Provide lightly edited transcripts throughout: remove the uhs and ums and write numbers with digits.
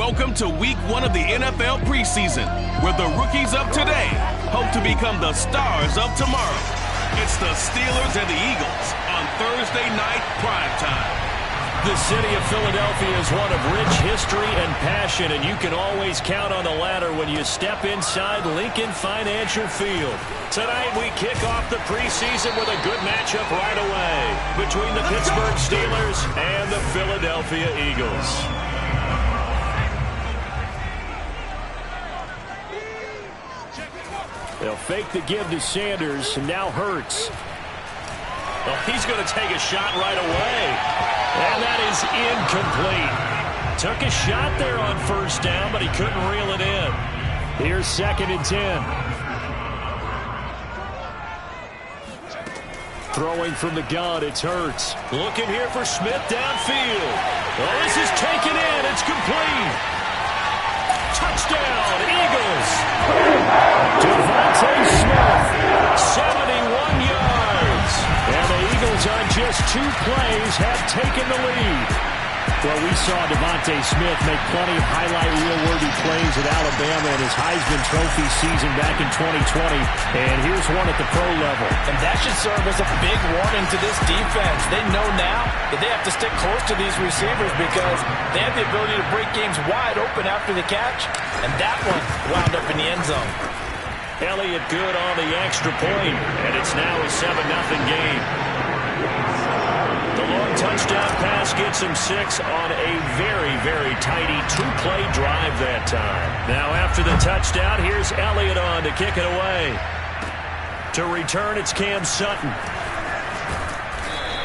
Welcome to week 1 of the NFL preseason, where the rookies of today hope to become the stars of tomorrow. It's the Steelers and the Eagles on Thursday night primetime. The city of Philadelphia is one of rich history and passion, and you can always count on the latter when you step inside Lincoln Financial Field. Tonight we kick off the preseason with a good matchup right away between the Pittsburgh Steelers and the Philadelphia Eagles. They'll fake the give to Sanders, and now Hurts. Well, he's going to take a shot right away. And that is incomplete. Took a shot there on first down, but he couldn't reel it in. Here's 2nd and 10. Throwing from the gun, it's Hurts. Looking here for Smith downfield. Oh, this is taken in. It's complete. Touchdown, Eagles. Devontae Smith, 71 yards. And the Eagles on just 2 plays have taken the lead. Well, we saw Devontae Smith make plenty of highlight reel-worthy plays at Alabama in his Heisman Trophy season back in 2020. And here's one at the pro level. And that should serve as a big warning to this defense. They know now that they have to stick close to these receivers because they have the ability to break games wide open after the catch. And that one wound up in the end zone. Elliott good on the extra point, and it's now a 7-0 game. The long touchdown pass gets him 6 on a very, very tidy 2-play drive that time. Now after the touchdown, here's Elliott on to kick it away. To return, it's Cam Sutton.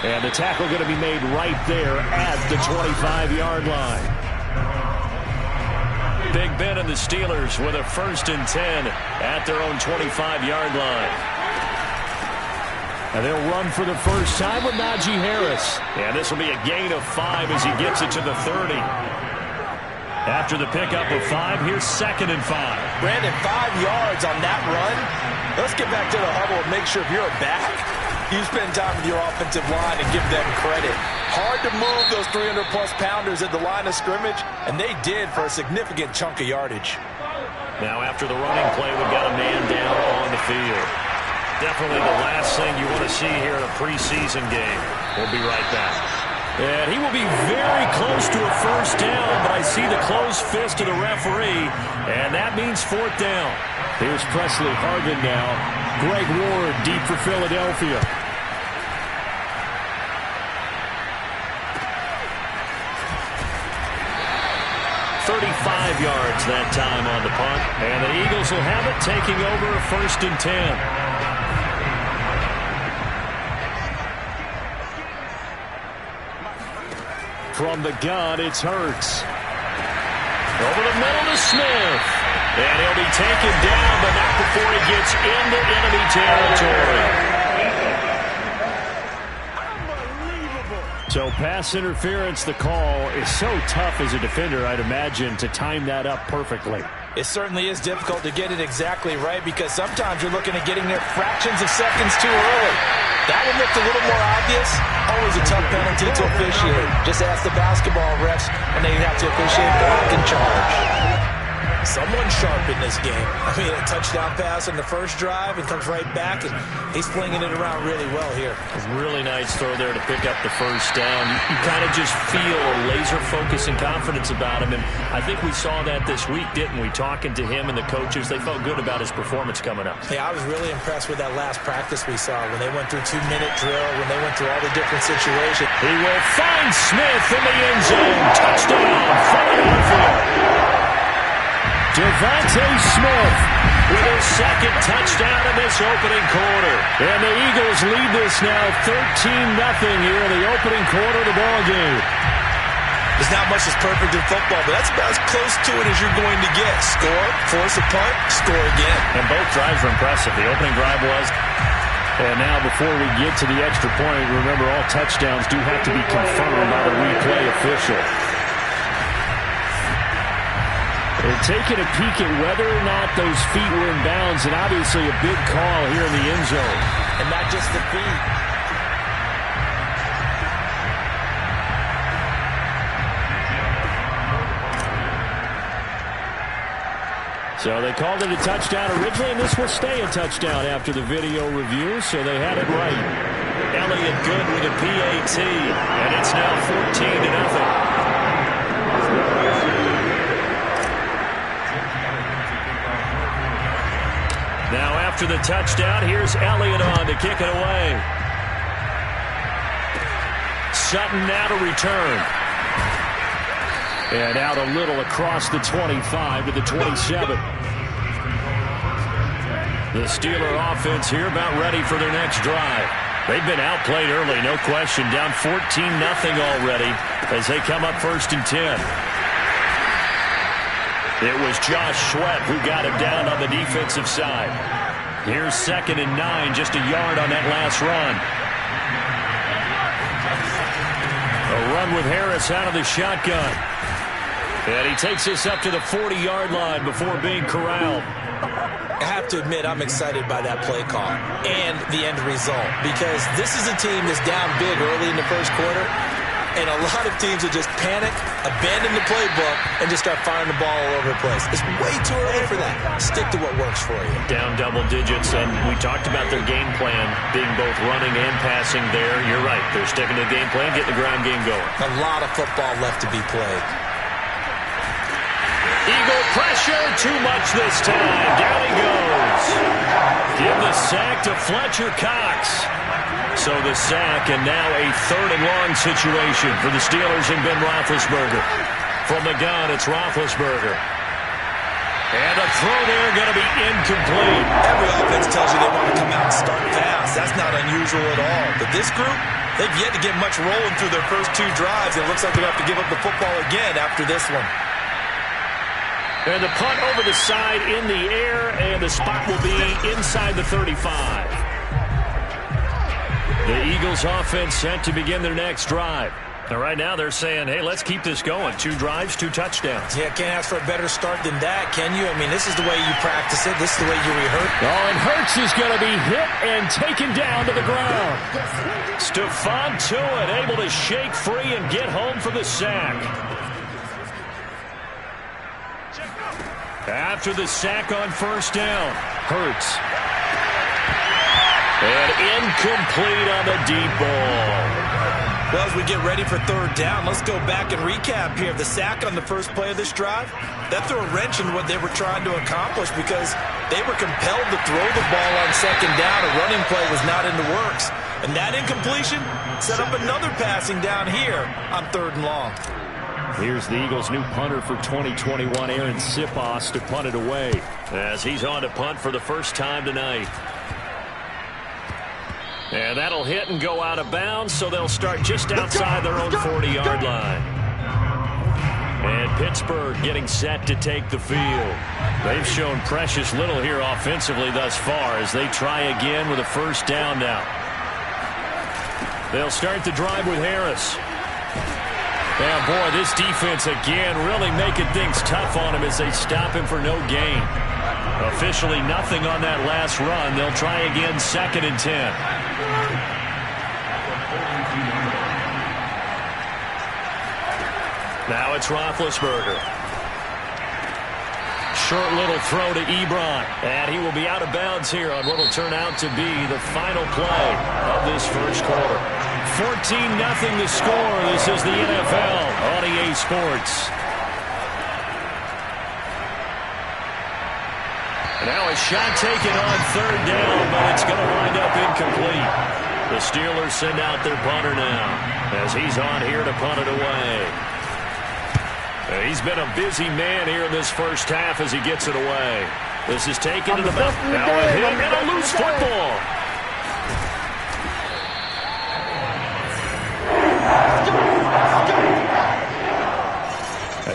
And the tackle going to be made right there at the 25-yard line. Big Ben and the Steelers with a 1st and 10 at their own 25-yard line. And they'll run for the first time with Najee Harris. And this will be a gain of 5 as he gets it to the 30. After the pickup of 5, here's 2nd and 5. Brandon, 5 yards on that run. Let's get back to the huddle and make sure if you're a back, you spend time with your offensive line and give them credit. Hard to move those 300-plus pounders at the line of scrimmage, and they did for a significant chunk of yardage. Now after the running play, we've got a man down on the field. Definitely the last thing you want to see here in a preseason game. We'll be right back. And he will be very close to a first down, but I see the closed fist of the referee, and that means 4th down. Here's Presley Harvin now. Greg Ward deep for Philadelphia. 35 yards that time on the punt. And the Eagles will have it, taking over a 1st and 10. From the gun, it's Hurts. Over the middle to Smith. And he'll be taken down, but not before he gets into enemy territory. So pass interference, the call is so tough as a defender, I'd imagine, to time that up perfectly. It certainly is difficult to get it exactly right because sometimes you're looking at getting there fractions of seconds too early. That one looked a little more obvious. Always a tough penalty to officiate. Just ask the basketball refs when they have to officiate block and charge. Someone sharp in this game. I mean, a touchdown pass on the first drive and comes right back, and he's flinging it around really well here. A really nice throw there to pick up the first down. You kind of just feel a laser focus and confidence about him, and I think we saw that this week, didn't we? Talking to him and the coaches, they felt good about his performance coming up. Hey, I was really impressed with that last practice we saw when they went through 2-minute drill, when they went through all the different situations. He will find Smith in the end zone. Touchdown, Philadelphia. Devontae Smith with his 2nd touchdown in this opening quarter. And the Eagles lead this now 13-0 here in the opening quarter of the ballgame. There's not much that's perfect in football, but that's about as close to it as you're going to get. Score, force a punt, score again. And both drives were impressive. The opening drive was. And now before we get to the extra point, remember all touchdowns do have to be confirmed by the replay official. And taking a peek at whether or not those feet were in bounds, and obviously a big call here in the end zone. And not just the feet. So they called it a touchdown originally, and this will stay a touchdown after the video review, so they had it right. Elliott good with a PAT, and it's now 14-0. Now after the touchdown, here's Elliott on to kick it away. Sutton now to return. And out a little across the 25 to the 27. The Steeler offense here about ready for their next drive. They've been outplayed early, no question. Down 14-0 already as they come up 1st and 10. It was Josh Sweat who got him down on the defensive side. Here's 2nd and 9, just a yard on that last run. A run with Harris out of the shotgun. And he takes us up to the 40-yard line before being corralled. I have to admit, I'm excited by that play call and the end result, because this is a team that's down big early in the first quarter, and a lot of teams will just panic, abandon the playbook, and just start firing the ball all over the place. It's way too early for that. Stick to what works for you. Down double digits, and we talked about their game plan being both running and passing there. You're right. They're sticking to the game plan, getting the ground game going. A lot of football left to be played. Eagle pressure, too much this time. Down he goes. Give the sack to Fletcher Cox. So the sack, and now a 3rd and long situation for the Steelers and Ben Roethlisberger. From the gun, it's Roethlisberger. And a throw there going to be incomplete. Every offense tells you they want to come out and start fast. That's not unusual at all. But this group, they've yet to get much rolling through their first 2 drives. It looks like they're going to have to give up the football again after this one. And the punt over the side in the air, and the spot will be inside the 35. The Eagles offense set to begin their next drive. And right now they're saying, hey, let's keep this going. 2 drives, 2 touchdowns. Yeah, can't ask for a better start than that, can you? I mean, this is the way you practice it. This is the way you rehearse. Oh, and Hurts is going to be hit and taken down to the ground. Stephon Tuitt able to shake free and get home for the sack. After the sack on 1st down, Hurts. And incomplete on the deep ball. Well, as we get ready for 3rd down, let's go back and recap here. The sack on the first play of this drive, that threw a wrench in what they were trying to accomplish, because they were compelled to throw the ball on 2nd down. A running play was not in the works. And that incompletion set up another passing down here on 3rd and long. Here's the Eagles' new punter for 2021, Aaron Sipos, to punt it away, as he's on to punt for the first time tonight. And that'll hit and go out of bounds, so they'll start just outside their own 40-yard line. And Pittsburgh getting set to take the field. They've shown precious little here offensively thus far as they try again with a 1st down now. They'll start the drive with Harris. Yeah, boy, this defense again really making things tough on him as they stop him for no gain. Officially nothing on that last run. They'll try again 2nd and 10. Now it's Roethlisberger. Short little throw to Ebron. And he will be out of bounds here on what will turn out to be the final play of this first quarter. 14-0 the score. This is the NFL on EA Sports. Now a shot taken on 3rd down, but it's going to wind up incomplete. The Steelers send out their punter now as he's on here to punt it away. He's been a busy man here in this first half as he gets it away. This is taken to the mouth. Now a hit and a loose football.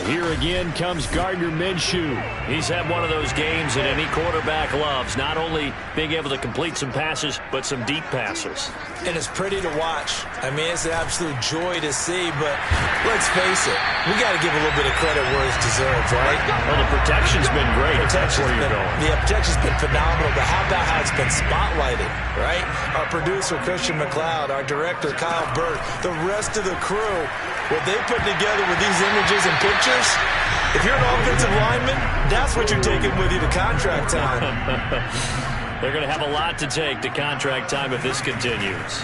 Here again comes Gardner Minshew. He's had one of those games that any quarterback loves, not only being able to complete some passes, but some deep passes. And it's pretty to watch. I mean, it's an absolute joy to see, but let's face it, we got to give a little bit of credit where it's deserved, right? Well, the protection's been great. That's where you're going. Yeah, protection's been phenomenal, but how about how it's been spotlighted, right? Our producer, Christian McLeod, our director, Kyle Burt, the rest of the crew, what they put together with these images and pictures, If you're an offensive lineman, that's what you're taking with you to contract time. They're going to have a lot to take to contract time if this continues.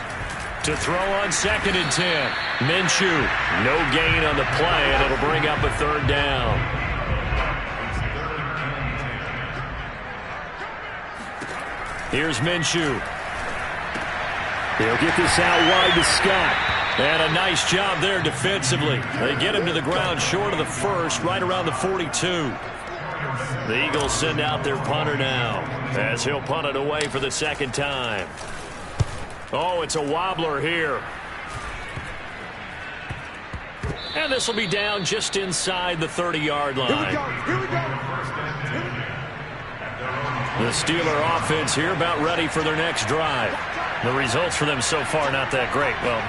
To throw on 2nd and 10. Minshew, no gain on the play, and it'll bring up a 3rd down. Here's Minshew. He'll get this out wide to Scott. And a nice job there defensively. They get him to the ground short of the 1st, right around the 42. The Eagles send out their punter now, as he'll punt it away for the 2nd time. Oh, it's a wobbler here. And this will be down just inside the 30-yard line. Here we go. The Steeler offense here about ready for their next drive. The results for them so far not that great. Well,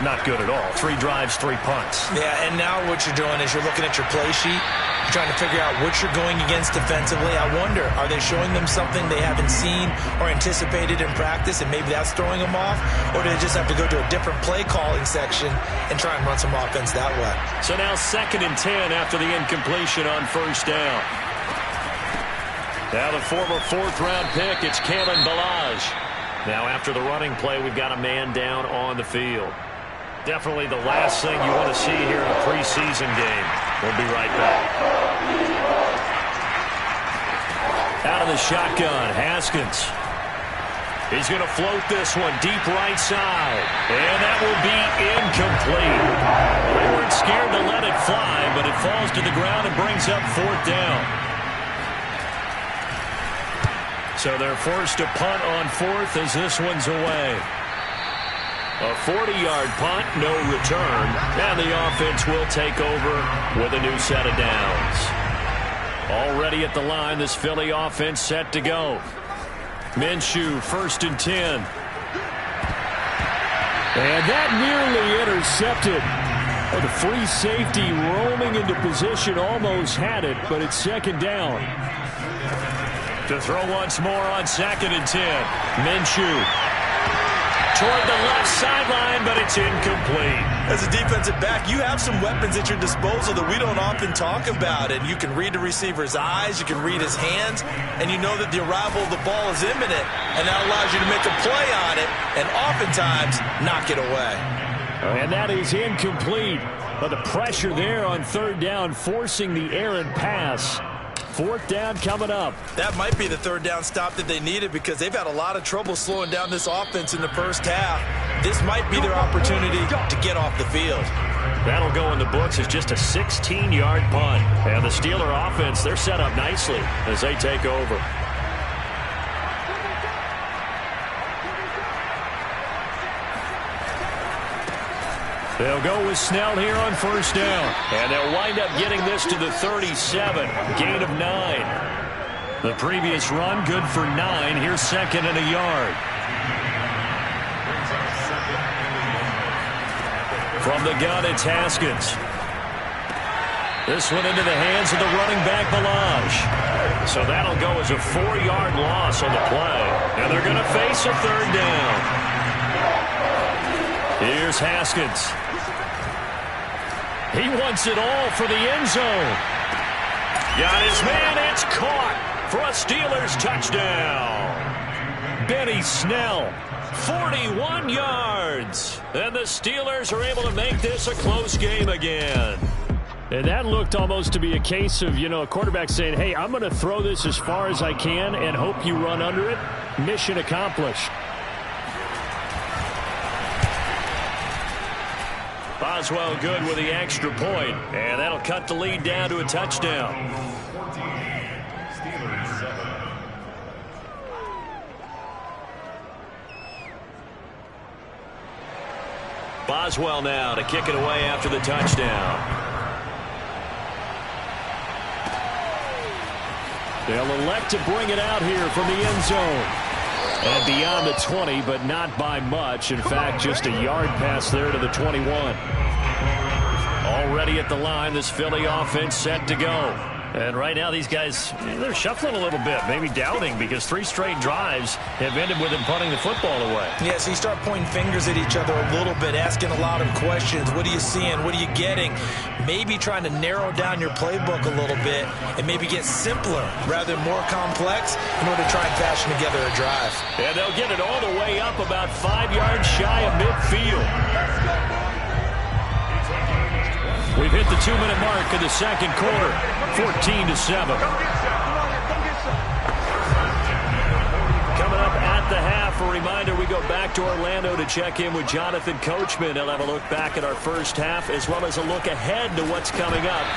not good at all. 3 drives, 3 punts. Yeah, and now what you're doing is you're looking at your play sheet. You're trying to figure out what you're going against defensively. I wonder, are they showing them something they haven't seen or anticipated in practice, and maybe that's throwing them off? Or do they just have to go to a different play calling section and try and run some offense that way? So now 2nd and 10 after the incompletion on 1st down. Now the former 4th-round pick, it's Kalen Ballage. Now after the running play, we've got a man down on the field. Definitely the last thing you want to see here in a preseason game. We'll be right back. Out of the shotgun, Haskins. He's going to float this one deep right side. And that will be incomplete. They weren't scared to let it fly, but it falls to the ground and brings up 4th down. So they're forced to punt on 4th as this one's away. A 40-yard punt, no return, and the offense will take over with a new set of downs. Already at the line, this Philly offense set to go. Minshew, 1st and 10. And that nearly intercepted. Oh, the free safety roaming into position almost had it, but it's 2nd down. To throw once more on 2nd and 10. Minshew. Toward the left sideline, but it's incomplete. As a defensive back, you have some weapons at your disposal that we don't often talk about. And you can read the receiver's eyes, you can read his hands, and you know that the arrival of the ball is imminent. And that allows you to make a play on it and oftentimes knock it away. And that is incomplete. But the pressure there on 3rd down, forcing the errant pass. 4th down coming up. That might be the 3rd down stop that they needed because they've had a lot of trouble slowing down this offense in the 1st half. This might be their opportunity to get off the field. That'll go in the books as just a 16-yard punt. And the Steeler offense, they're set up nicely as they take over. They'll go with Snell here on 1st down. And they'll wind up getting this to the 37. Gain of 9. The previous run, good for 9. Here's 2nd and a yard. From the gun, it's Haskins. This one into the hands of the running back, Ballage. So that'll go as a 4-yard loss on the play. And they're going to face a 3rd down. Here's Haskins. He wants it all for the end zone. Got his man. It's caught for a Steelers touchdown. Benny Snell, 41 yards. And the Steelers are able to make this a close game again. And that looked almost to be a case of, a quarterback saying, hey, I'm going to throw this as far as I can and hope you run under it. Mission accomplished. Boswell good with the extra point, and that'll cut the lead down to a touchdown. Boswell now to kick it away after the touchdown. They'll elect to bring it out here from the end zone. And beyond the 20, but not by much. In fact, just a yard pass there to the 21. Already at the line, this Philly offense set to go. And right now these guys, they're shuffling a little bit, maybe doubting, because 3 straight drives have ended with him punting the football away. Yeah, so you start pointing fingers at each other a little bit, asking a lot of questions. What are you seeing? What are you getting? Maybe trying to narrow down your playbook a little bit and maybe get simpler rather than more complex in order to try and fashion together a drive. And they'll get it all the way up about 5 yards shy of midfield. We've hit the 2-minute mark in the second quarter, 14-7. Coming up at the half, a reminder, we go back to Orlando to check in with Jonathan Coachman. He'll have a look back at our first half as well as a look ahead to what's coming up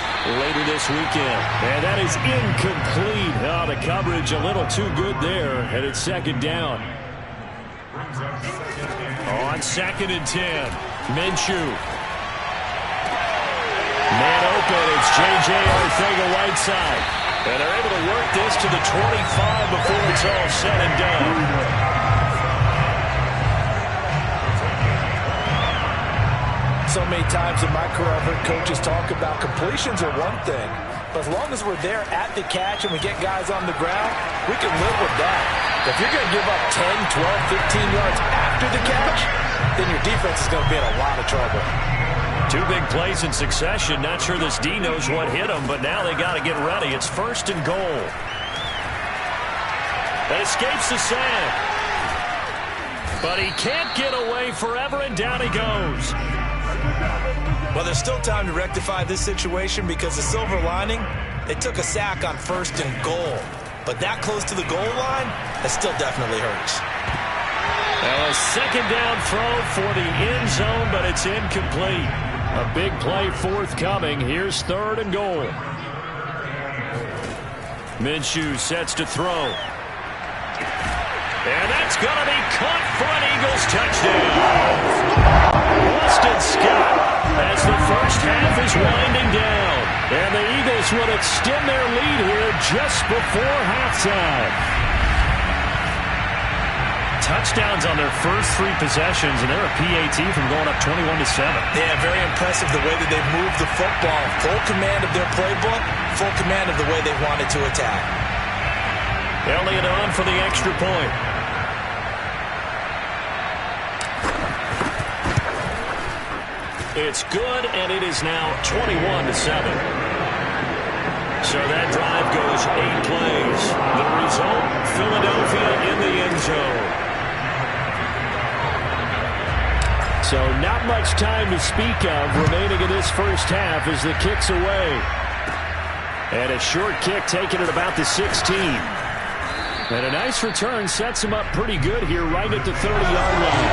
later this weekend. And that is incomplete. Oh, the coverage a little too good there, and it's second down. On 2nd and 10, Minshew. Man open, it's J.J. Arcega-Whiteside. And they're able to work this to the 25 before it's all said and done. So many times in my career I've heard coaches talk about completions are one thing, but as long as we're there at the catch and we get guys on the ground, we can live with that. If you're going to give up 10, 12, 15 yards after the catch, then your defense is going to be in a lot of trouble. 2 big plays in succession. Not sure this D knows what hit him, but now they got to get ready. It's 1st and goal. That escapes the sack. But he can't get away forever, and down he goes. Well, there's still time to rectify this situation because the silver lining, they took a sack on 1st and goal. But that close to the goal line, that still definitely hurts. A second down throw for the end zone, but it's incomplete. A big play forthcoming. Here's 3rd and goal. Minshew sets to throw. And that's going to be caught for an Eagles touchdown. Boston Scott as the first half is winding down. And the Eagles will extend their lead here just before halftime. Touchdowns on their first 3 possessions, and they're a PAT from going up 21-7. Yeah, very impressive the way that they've moved the football. Full command of their playbook, full command of the way they wanted to attack. Elliott on for the extra point. It's good, and it is now 21-7. So that drive goes 8 plays. The result, Philadelphia in the end zone. So not much time to speak of remaining in this first half as the kick's away. And a short kick taken at about the 16. And a nice return sets him up pretty good here right at the 30-yard line.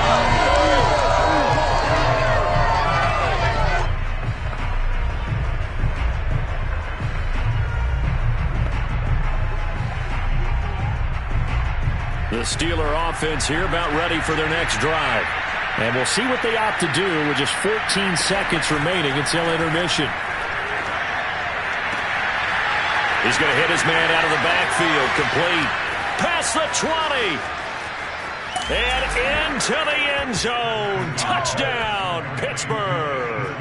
The Steeler offense here about ready for their next drive. And we'll see what they opt to do with just 14 seconds remaining until intermission. He's going to hit his man out of the backfield. Complete. Past the 20. And into the end zone. Touchdown, Pittsburgh.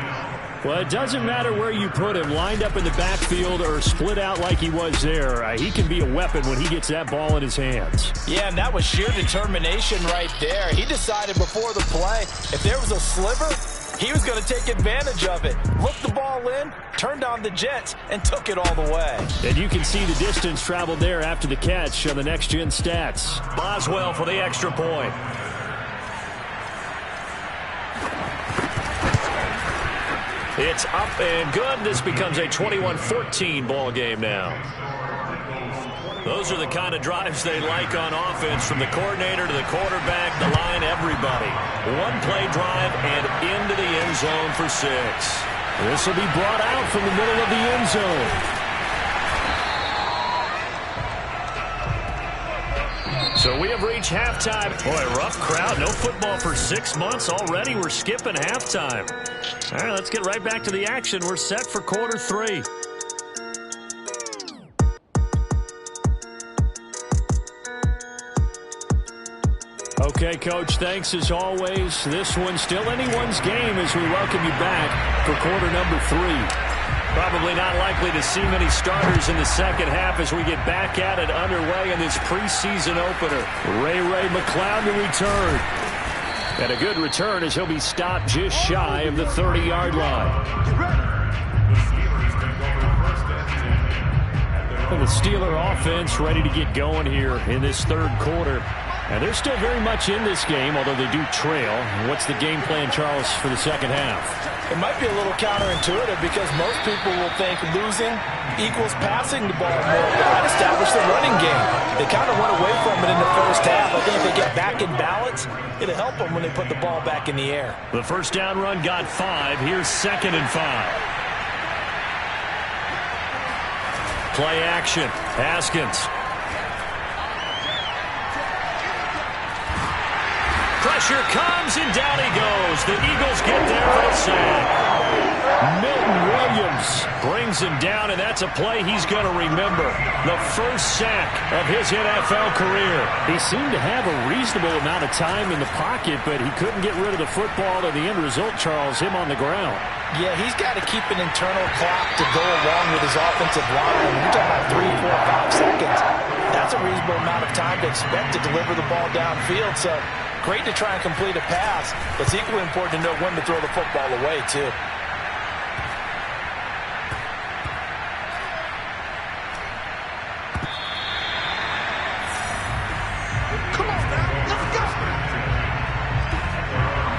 Well, it doesn't matter where you put him, lined up in the backfield or split out like he was there. He can be a weapon when he gets that ball in his hands. Yeah, and that was sheer determination right there. He decided before the play, if there was a sliver, he was going to take advantage of it. Looked the ball in, turned on the jets, and took it all the way. And you can see the distance traveled there after the catch on the next-gen stats. Boswell for the extra point. It's up and good. This becomes a 21-14 ball game now. Those are the kind of drives they like on offense, from the coordinator to the quarterback, the line, everybody. One play drive and into the end zone for 6. This will be brought out from the middle of the end zone. So we have reached halftime. Boy, rough crowd. No football for 6 months already. We're skipping halftime. All right, let's get right back to the action. We're set for quarter 3. Okay, Coach, thanks as always. This one's still anyone's game as we welcome you back for quarter number 3. Probably not likely to see many starters in the second half as we get back at it underway in this preseason opener. Ray McCloud to return. And a good return as he'll be stopped just shy of the 30-yard line. And the Steeler offense ready to get going here in this third quarter. And they're still very much in this game, although they do trail. What's the game plan, Charles, for the second half? It might be a little counterintuitive because most people will think losing equals passing the ball more. That established the running game. They kind of went away from it in the first half. I think if they get back in balance, it'll help them when they put the ball back in the air. The first down run got 5. Here's 2nd and 5. Play action. Haskins. Pressure comes, and down he goes. The Eagles get there for the sack. Milton Williams brings him down, and that's a play he's going to remember. The first sack of his NFL career. He seemed to have a reasonable amount of time in the pocket, but he couldn't get rid of the football, and the end result, Charles, him on the ground. Yeah, he's got to keep an internal clock to go along with his offensive line. We're talking about 3, 4, 5 seconds. That's a reasonable amount of time to expect to deliver the ball downfield, so great to try and complete a pass, but it's equally important to know when to throw the football away, too. Come on now, let's go.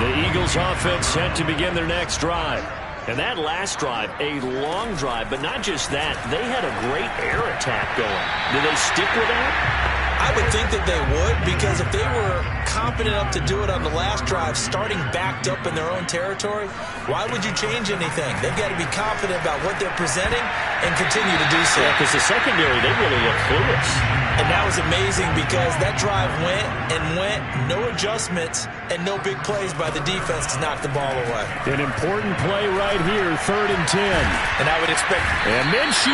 The Eagles offense set to begin their next drive. And that last drive, a long drive, but not just that. They had a great air attack going. Do they stick with that? I would think that they would, because if they were confident enough to do it on the last drive, starting backed up in their own territory, why would you change anything? They've got to be confident about what they're presenting and continue to do so. Yeah, because the secondary, they really look clueless. And that was amazing because that drive went and went, no adjustments, and no big plays by the defense to knock the ball away. An important play right here, 3rd and 10. And I would expect... And Minshew